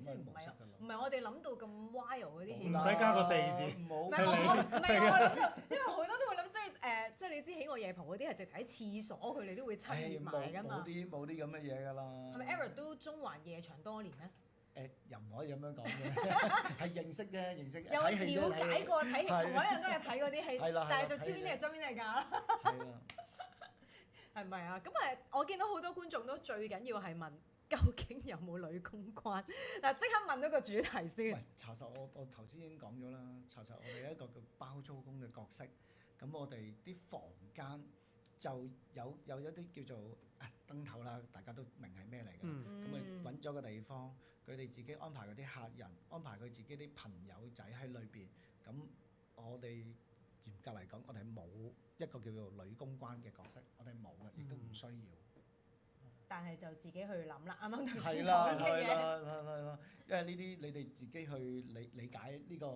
先唔係我哋諗到咁 wild 嗰啲，唔使加個地字，唔係我諗到，因為好多都會諗即係你知喜愛夜蒲嗰啲係直頭喺廁所佢哋都會親熱埋㗎嘛。冇啲咁嘅嘢㗎啦。係咪 Eric 都中環夜場多年咧？又唔可以咁樣講嘅，係認識啫，認識。有了解過睇戲，同我一樣都係睇嗰啲戲，但係就知邊啲係真邊啲係假。係啦。係咪啊？咁我見到好多觀眾都最緊要係問，究竟有冇女公關？嗱，即刻問咗個主題先。喂，查實我頭先已經講咗啦，查實我哋一個叫包租公嘅角色，咁我哋啲房間就有一啲叫做燈頭啦，大家都明係咩嚟㗎？咁咪揾咗個地方，佢哋自己安排嗰啲客人，安排佢自己啲朋友仔喺裏邊。咁我哋嚴格嚟講，我哋冇一個叫做女公關嘅角色，我哋冇嘅，亦都唔需要。但係就自己去諗啦，啱啱頭先係講啦，嘅嘢。係啦，因為呢啲你哋自己去理解呢個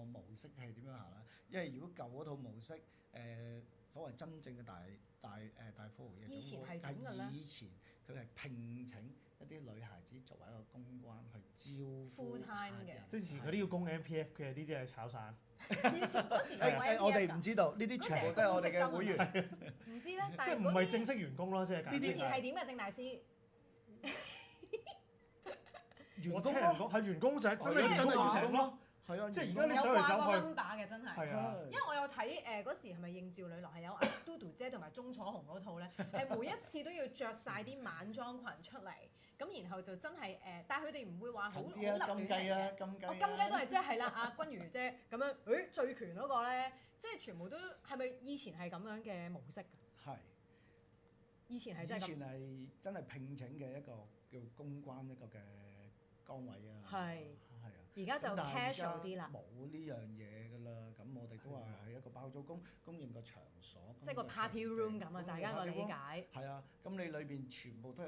模式係點樣行啦。因為如果舊嗰套模式，所謂真正嘅大富豪夜總會，以前係點嘅咧？以前佢係聘請一啲女孩子作為一個公關去招呼 full time 嘅，即係以前嗰啲要供 MPF 嘅，呢啲係炒散。以前嗰時係我哋唔知道，呢啲全部都係我哋嘅會員。唔知咧，但即係唔係正式員工咯，即係以前係點嘅，鄭大師？員工咯，係員工就係真係真係要請咯。係啊，即係而家你走嚟走去。有掛個 number 嘅真係。係啊。因為我有睇嗰時係咪應召女郎係有阿嘟嘟姐同埋鐘楚紅嗰套咧，係每一次都要着晒啲晚裝裙出嚟，咁然後就真係但係佢哋唔會話好立亂嘅。金雞啊，金雞都係即係啦，阿君如姐咁樣，醉拳嗰個咧，即係全部都係咪以前係咁樣嘅模式㗎？係。以前係真係咁。以前係真係聘請嘅一個叫公關一個嘅崗位啊。係啊。而家就 casual 啲啦。冇呢樣嘢㗎啦，咁我哋都係喺一個包租公供應個場所。即係個 party room 咁啊，大家個理解。係啊，咁你裏邊全部都係。